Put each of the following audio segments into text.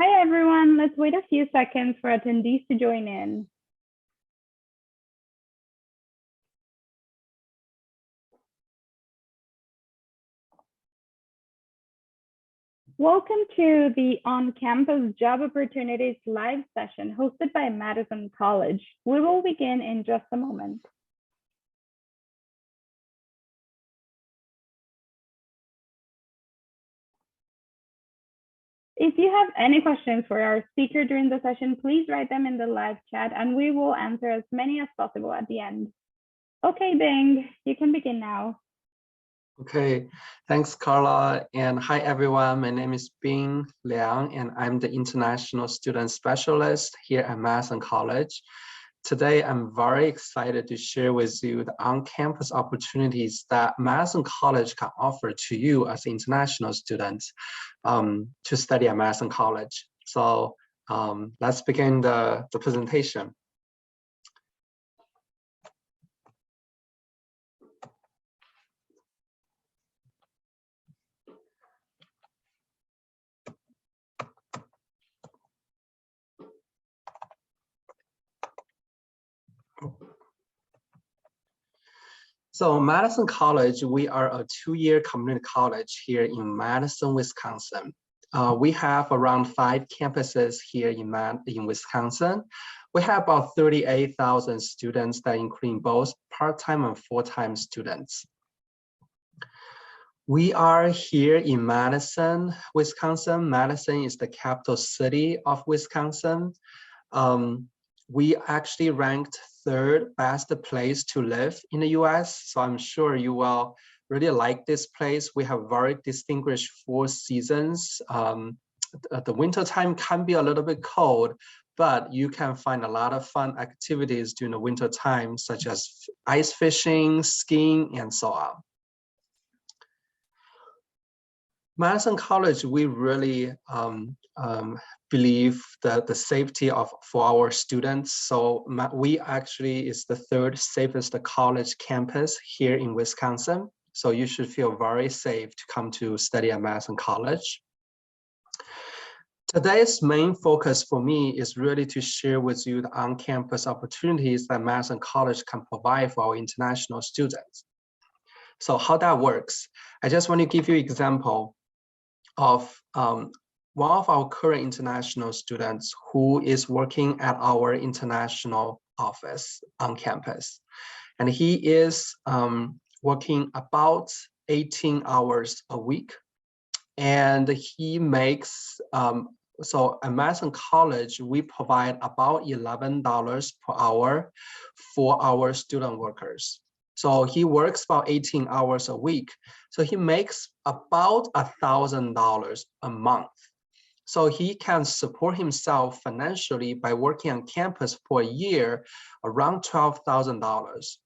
Hi everyone, let's wait a few seconds for attendees to join in. Welcome to the On-Campus Job Opportunities live session hosted by Madison College. We will begin in just a moment. If you have any questions for our speaker during the session, please write them in the live chat and we will answer as many as possible at the end. Okay, Bing, you can begin now. Okay, thanks, Carla. And hi, everyone. My name is Bing Liang, and I'm the International Student Specialist here at Madison College. Today, I'm very excited to share with you the on-campus opportunities that Madison College can offer to you as international students to study at Madison College. So let's begin the presentation. So Madison College, we are a two-year community college here in Madison, Wisconsin. We have around 5 campuses here in Wisconsin. We have about 38,000 students that include both part-time and full-time students. We are here in Madison, Wisconsin. Madison is the capital city of Wisconsin. We actually ranked 3rd best place to live in the US. So I'm sure you will really like this place. We have very distinguished 4 seasons. The winter time can be a little bit cold, but you can find a lot of fun activities during the winter time, such as ice fishing, skiing, and so on. Madison College, we really believe that the safety for our students. So we actually is the 3rd safest college campus here in Wisconsin. So you should feel very safe to come to study at Madison College. Today's main focus for me is really to share with you the on-campus opportunities that Madison College can provide for our international students. So how that works, I just want to give you an example of one of our current international students who is working at our international office on campus. And he is working about 18 hours a week. And he makes, so at Madison College, we provide about $11 per hour for our student workers. So he works about 18 hours a week. So he makes about $1,000 a month. So he can support himself financially by working on campus for a year, around $12,000.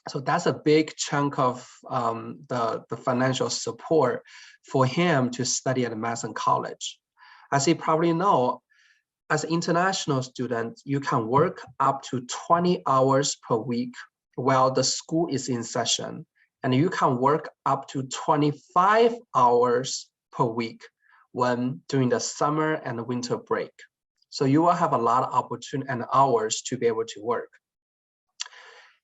So that's a big chunk of the financial support for him to study at Madison College. As you probably know, as an international student, you can work up to 20 hours per week while the school is in session, and you can work up to 25 hours per week when during the summer and the winter break. So you will have a lot of opportunity and hours to be able to work.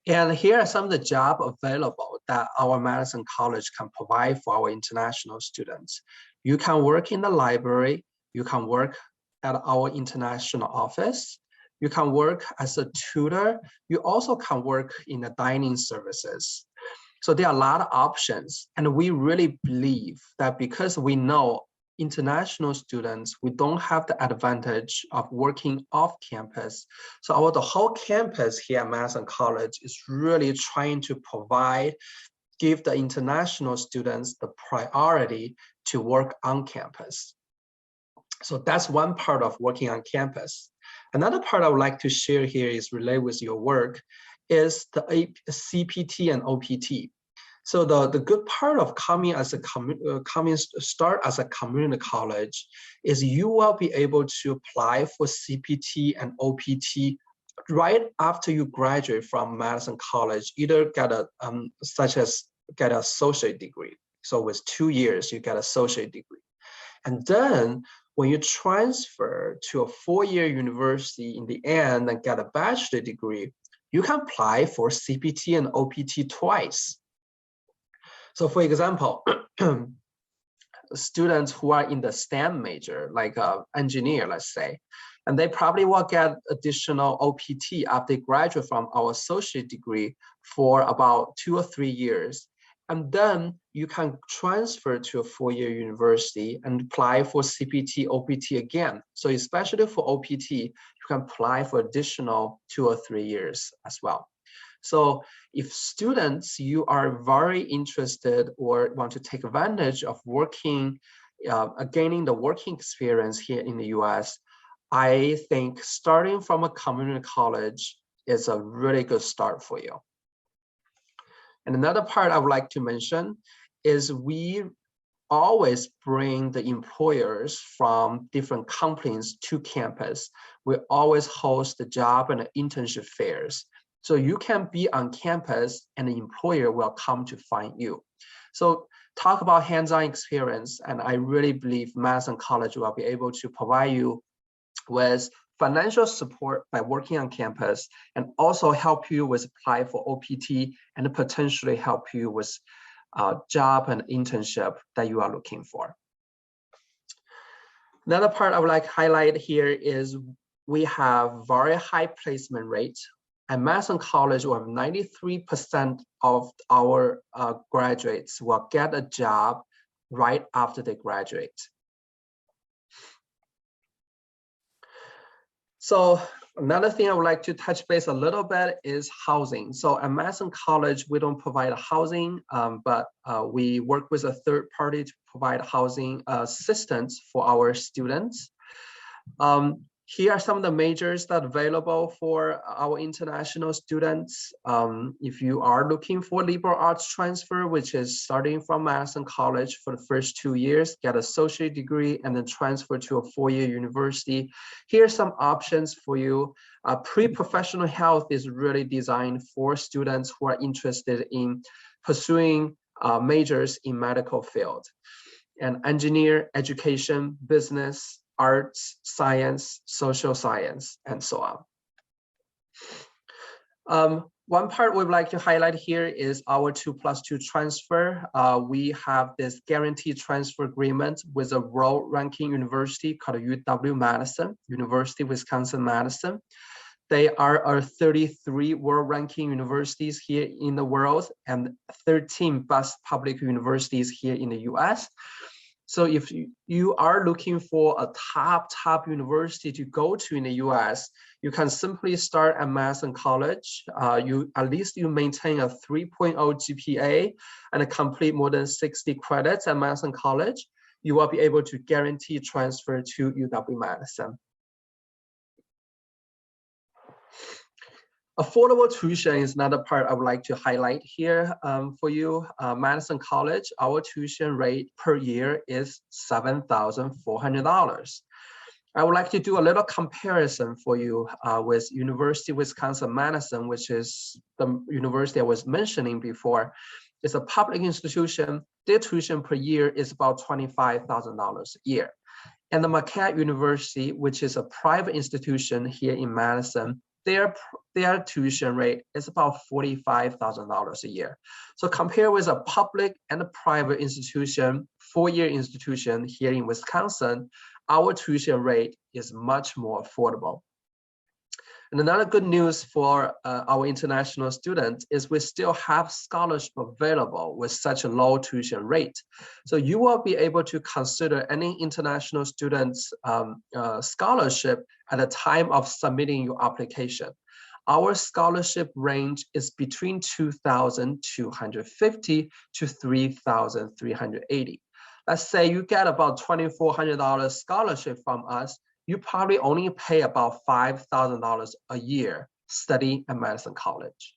And here are some of the jobs available that our Madison College can provide for our international students. You can work in the library, you can work at our international office, you can work as a tutor. You also can work in the dining services. So there are a lot of options. And we really believe that because we know international students, we don't have the advantage of working off campus. So the whole campus here at Madison College is really trying to give the international students the priority to work on campus. So that's one part of working on campus. Another part I would like to share here is related with your work is the CPT and OPT. So the good part of coming as start as a community college is you will be able to apply for CPT and OPT right after you graduate from Madison College, either get a get an associate degree. So with 2 years, you get an associate degree. And then when you transfer to a four-year university in the end and get a bachelor degree, you can apply for CPT and OPT twice. So for example, students who are in the STEM major, like engineer, let's say, and they probably will get additional OPT after they graduate from our associate degree for about 2 or 3 years. And then you can transfer to a four-year university and apply for CPT, OPT again. So especially for OPT, you can apply for additional 2 or 3 years as well. So if students, you are very interested or want to take advantage of working, gaining the working experience here in the US, I think starting from a community college is a really good start for you. And another part I would like to mention is we always bring the employers from different companies to campus. We always host the job and internship fairs. So you can be on campus and the employer will come to find you. So talk about hands-on experience, and I really believe Madison College will be able to provide you with financial support by working on campus and also help you with apply for OPT and potentially help you with job and internship that you are looking for. Another part I would like to highlight here is we have very high placement rate. At Madison College, we have 93% of our graduates will get a job right after they graduate. So another thing I would like to touch base a little bit is housing. So at Madison College, we don't provide housing, but we work with a third party to provide housing assistance for our students. Here are some of the majors that are available for our international students. If you are looking for liberal arts transfer, which is starting from Madison College for the first 2 years, get an associate degree, and then transfer to a four-year university. Here are some options for you. Pre-professional health is really designed for students who are interested in pursuing majors in medical field. And engineer, education, business, arts, science, social science, and so on. One part we'd like to highlight here is our 2+2 transfer. We have this guaranteed transfer agreement with a world ranking university called UW-Madison, University of Wisconsin-Madison. They are 33 world ranking universities here in the world and 13 best public universities here in the US. So if you are looking for a top university to go to in the US, you can simply start at Madison College. At least you maintain a 3.0 GPA and complete more than 60 credits at Madison College. You will be able to guarantee transfer to UW-Madison. Affordable tuition is another part I would like to highlight here for you. Madison College, our tuition rate per year is $7,400. I would like to do a little comparison for you with University of Wisconsin-Madison, which is the university I was mentioning before. It's a public institution. Their tuition per year is about $25,000 a year. And the Marquette University, which is a private institution here in Madison, their tuition rate is about $45,000 a year. So compare with a public and a private institution, four-year institution here in Wisconsin, our tuition rate is much more affordable. And another good news for our international students is we still have scholarship available with such a low tuition rate. So you will be able to consider any international students scholarship at the time of submitting your application. Our scholarship range is between $2,250 to $3,380. Let's say you get about $2,400 scholarship from us, you probably only pay about $5,000 a year studying at Madison College.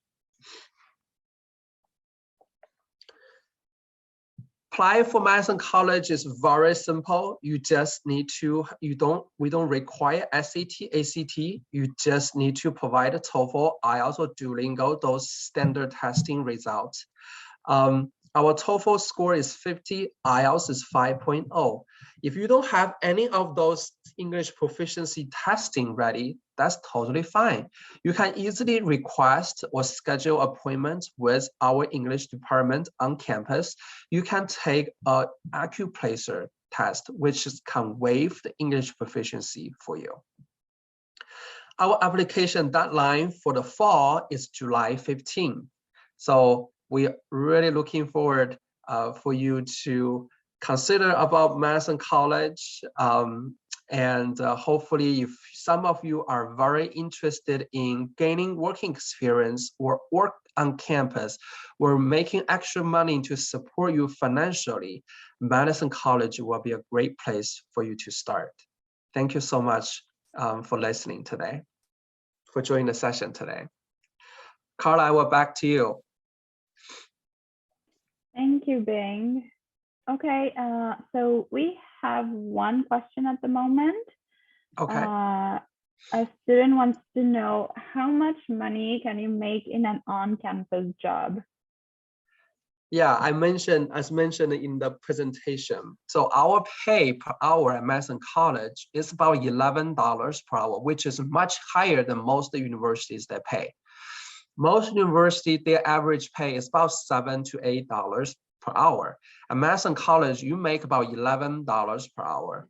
Apply for Madison College is very simple. You just need to, we don't require SAT, ACT. You just need to provide a TOEFL, IELTS, or Duolingo, those standard testing results. Our TOEFL score is 50, IELTS is 5.0. If you don't have any of those English proficiency testing ready, that's totally fine. You can easily request or schedule appointments with our English department on campus. You can take an AccuPlacer test, which can waive the English proficiency for you. Our application deadline for the fall is July 15. So we're really looking forward for you to consider about Madison College. And hopefully, if some of you are very interested in gaining working experience or work on campus or making extra money to support you financially, Madison College will be a great place for you to start. Thank you so much for listening today, for joining the session today. Carla, I will back to you. Thank you, Bing. Okay, so we have one question at the moment. Okay. A student wants to know, how much money can you make in an on-campus job? Yeah, as mentioned in the presentation. So our pay per hour at Madison College is about $11 per hour, which is much higher than most universities that pay. Most universities, their average pay is about $7 to $8 per hour. At Madison College, you make about $11 per hour.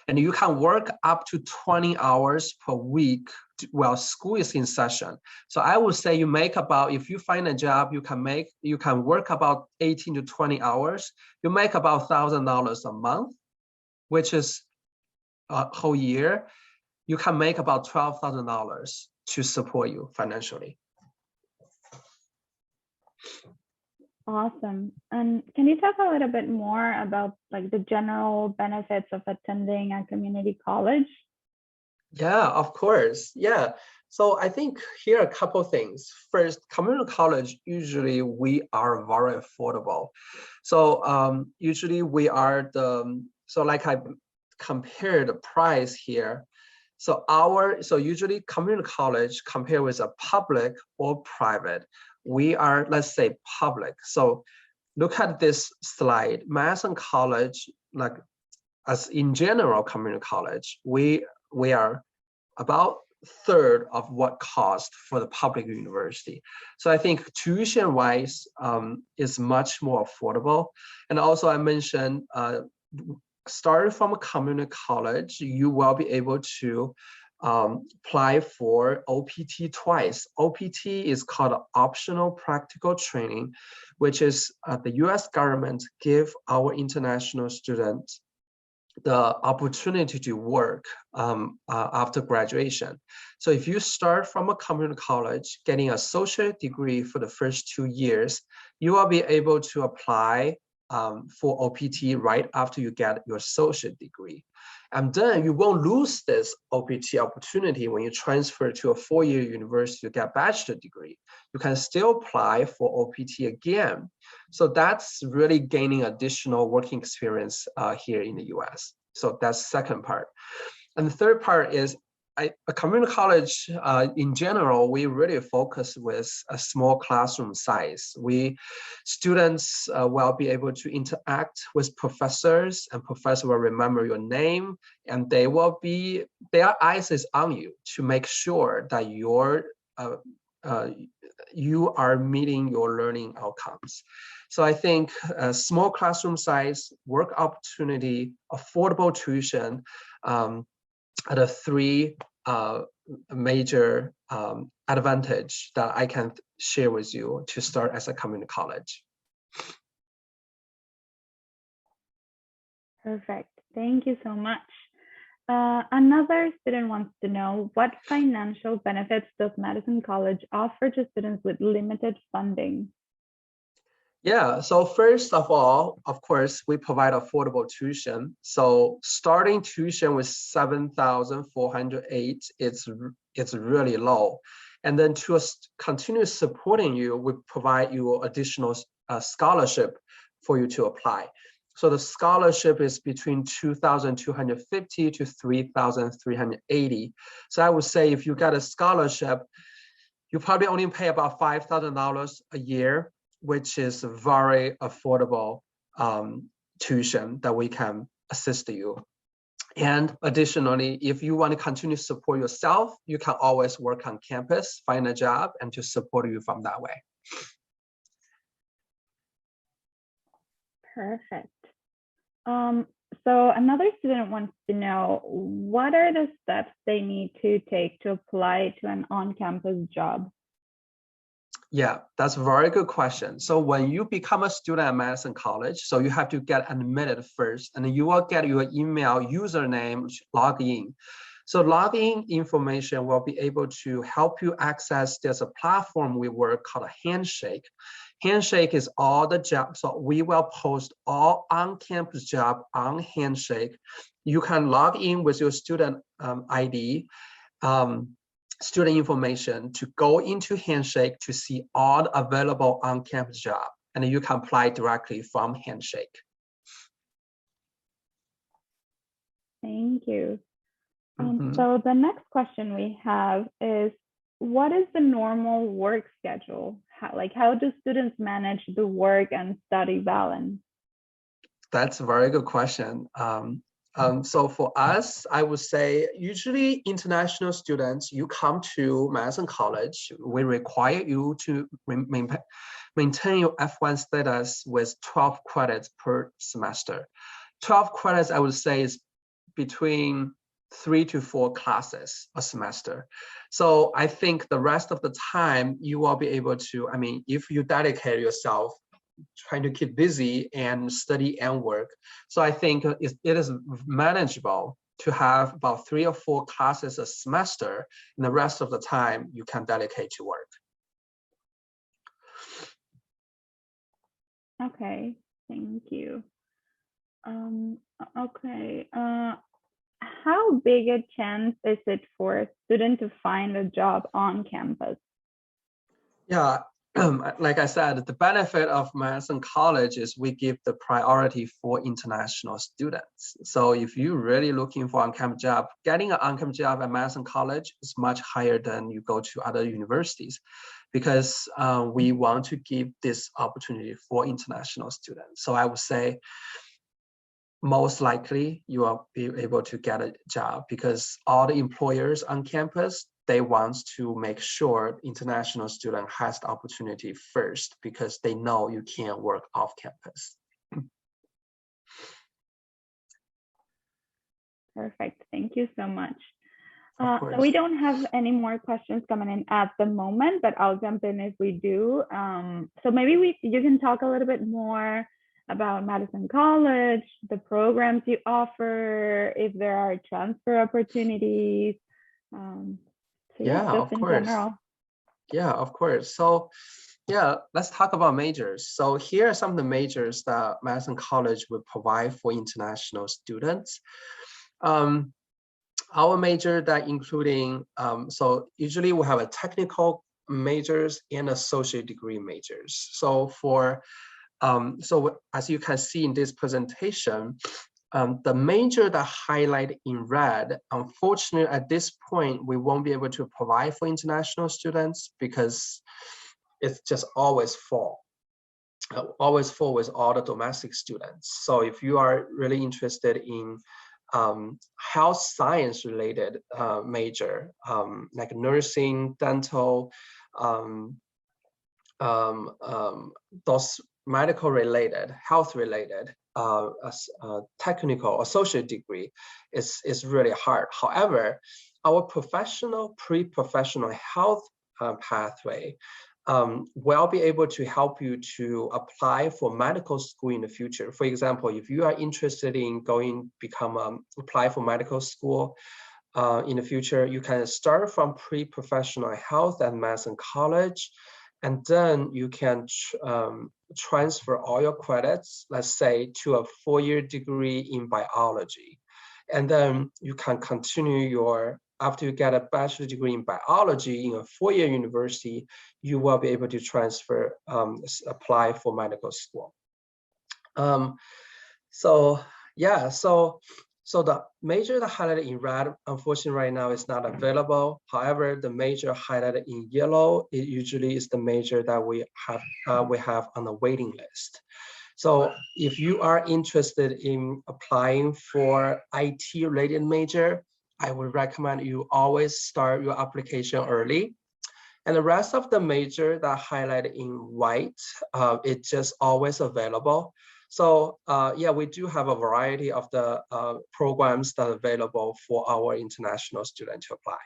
And you can work up to 20 hours per week while school is in session. So I would say you make about, if you find a job, you can work about 18 to 20 hours. You make about $1,000 a month, which is a whole year. You can make about $12,000 to support you financially. Awesome. And can you talk a little bit more about like the general benefits of attending a community college? Yeah, of course. Yeah. So I think here are a couple things. First, community college, usually we are very affordable. So usually we are so like I compared the price here. So usually community college compared with a public or private, we are, let's say, public. So look at this slide. Madison College, like as in general community college, we are about third of what cost for the public university. So I think tuition wise is much more affordable. And also I mentioned, starting from a community college, you will be able to apply for OPT twice. OPT is called optional practical training, which is the US government give our international students the opportunity to work after graduation. So if you start from a community college, getting an associate degree for the first 2 years, you will be able to apply for OPT right after you get your associate degree. And then you won't lose this OPT opportunity when you transfer to a 4-year university to get bachelor degree. You can still apply for OPT again. So that's really gaining additional working experience here in the US. So that's the second part. And the third part is a community college in general, we really focus with a small classroom size. Students will be able to interact with professors, and professors will remember your name, and their eyes is on you to make sure that you are meeting your learning outcomes. So I think a small classroom size, work opportunity, affordable tuition, are the three major advantage that I can share with you to start as a community college. Perfect. Thank you so much. Another student wants to know, what financial benefits does Madison College offer to students with limited funding? Yeah, so first of all, of course, we provide affordable tuition. So starting tuition with 7,408, it's really low. And then to continue supporting you, we provide you additional scholarship for you to apply. So the scholarship is between 2,250 to 3,380. So I would say if you get a scholarship, you probably only pay about $5,000 a year which is a very affordable tuition that we can assist you. And additionally, if you want to continue to support yourself, you can always work on campus, find a job, and to support you from that way. Perfect. So another student wants to know, what are the steps they need to take to apply to an on-campus job? Yeah, that's a very good question. So when you become a student at Madison College, so you have to get admitted first, and you will get your email username, log in. So login information will be able to help you access. There's a platform we work called a Handshake. Handshake is all the jobs. So we will post all on-campus job on Handshake. You can log in with your student ID, student information to go into Handshake to see all the available on-campus job, and you can apply directly from Handshake. Thank you. So the next question we have is, what is the normal work schedule? How do students manage the work and study balance? That's a very good question. So for us, I would say usually international students, you come to Madison College, we require you to maintain your F1 status with 12 credits per semester. 12 credits, I would say, is between 3 to 4 classes a semester. So I think the rest of the time you will be able to, if you dedicate yourself trying to keep busy and study and work. So I think it is manageable to have about 3 or 4 classes a semester, and the rest of the time you can dedicate to work. Okay, thank you. Okay. How big a chance is it for a student to find a job on campus? Yeah, like I said, the benefit of Madison College is we give the priority for international students. So if you're really looking for an on-campus job, getting an on-campus job at Madison College is much higher than you go to other universities, because we want to give this opportunity for international students. So I would say most likely you will be able to get a job, because all the employers on campus, they want to make sure international student has the opportunity first, because they know you can't work off campus. Perfect, thank you so much. So we don't have any more questions coming in at the moment, but I'll jump in if we do. So maybe you can talk a little bit more about Madison College, the programs you offer, if there are transfer opportunities. So yeah, of course. General. Yeah, of course. So yeah, let's talk about majors. So here are some of the majors that Madison College will provide for international students. Our major that including, so usually we have a technical majors and associate degree majors. So for so as you can see in this presentation, the major that highlight in red, unfortunately at this point, we won't be able to provide for international students because it's just always full with all the domestic students. So if you are really interested in health science related major, like nursing, dental, those medical related, health related, technical associate degree is really hard. However, our professional, pre-professional health pathway will be able to help you to apply for medical school in the future. For example, if you are interested in apply for medical school in the future, you can start from pre-professional health at Madison College, and then you can transfer all your credits, let's say, to a 4-year degree in biology. And then you can continue after you get a bachelor degree in biology in a 4-year university, you will be able to transfer, apply for medical school. So So the major that highlighted in red, unfortunately right now is not available. However, the major highlighted in yellow, it usually is the major that we have on the waiting list. So if you are interested in applying for IT related major, I would recommend you always start your application early. And the rest of the major that highlighted in white, it's just always available. So yeah, we do have a variety of the programs that are available for our international students to apply.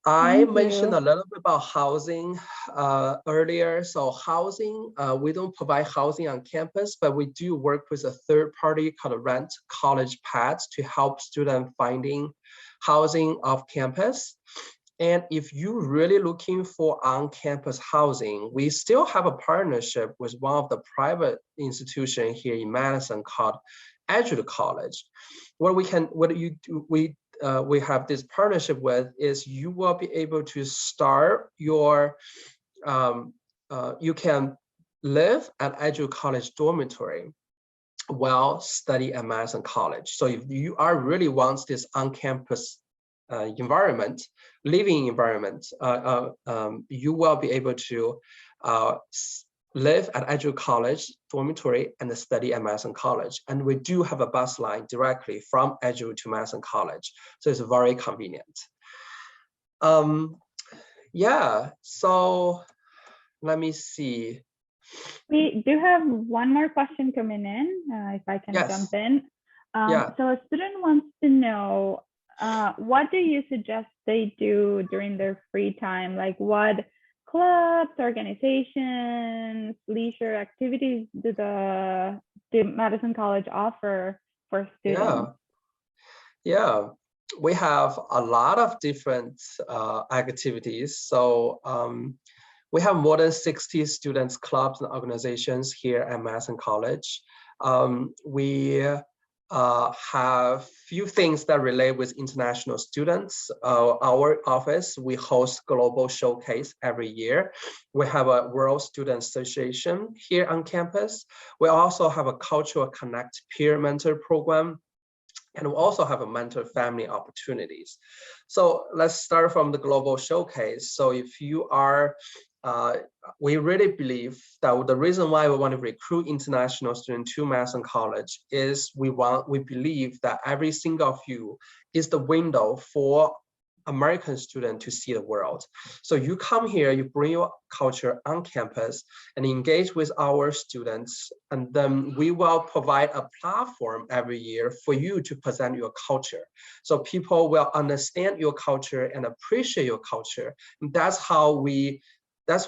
I mentioned a little bit about housing earlier. So housing, we don't provide housing on campus, but we do work with a third party called Rent College Paths to help students finding housing off campus. And if you're really looking for on-campus housing, we still have a partnership with one of the private institutions here in Madison called Edgewood College. We have this partnership with is you will be able to start your, you can live at Edgewood College dormitory while study at Madison College. So if you are really wants this on-campus environment, living environment, you will be able to live at Edgewood College dormitory and study at Madison College. And we do have a bus line directly from Edgewood to Madison College. So it's very convenient. Yeah, so let me see. We do have one more question coming in, if I can jump in. So a student wants to know, what do you suggest they do during their free time? Like what clubs, organizations, leisure activities do Madison College offer for students? Yeah, we have a lot of different activities. So we have more than 60 students, clubs, and organizations here at Madison College. We have few things that relate with international students. Our office, we host global showcase every year. We have a World Student Association here on campus. We also have a Cultural Connect peer mentor program. And we also have a mentor family opportunities. So let's start from the global showcase. So if you are, we really believe that the reason why we want to recruit international students to Madison College is we believe that every single of you is the window for American students to see the world. So you come here, you bring your culture on campus and engage with our students, and then we will provide a platform every year for you to present your culture. So people will understand your culture and appreciate your culture. And that's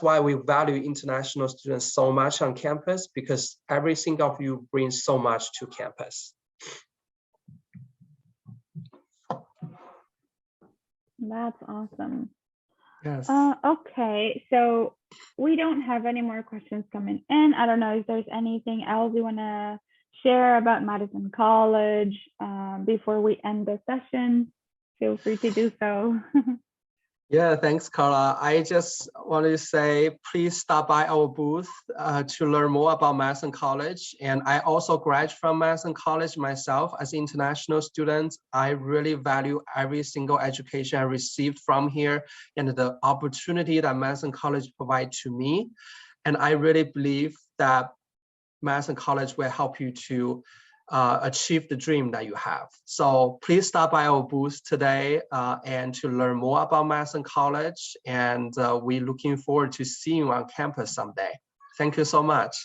why we value international students so much on campus, because every single of you brings so much to campus. That's awesome. Yes. Okay, so we don't have any more questions coming in. I don't know if there's anything else you want to share about Madison College before we end the session. Feel free to do so. Yeah, thanks, Carla. I just want to say, please stop by our booth to learn more about Madison College. And I also graduated from Madison College myself as an international student. I really value every single education I received from here and the opportunity that Madison College provides to me. And I really believe that Madison College will help you to achieve the dream that you have. So please stop by our booth today and to learn more about Madison College. And we're looking forward to seeing you on campus someday. Thank you so much.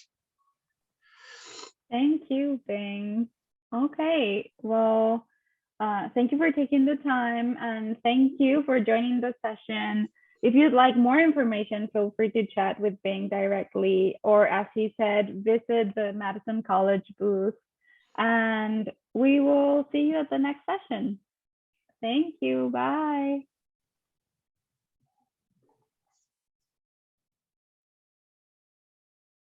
Thank you, Bing. Okay, well, thank you for taking the time and thank you for joining the session. If you'd like more information, feel free to chat with Bing directly, or as he said, visit the Madison College booth. And we will see you at the next session. Thank you. Bye.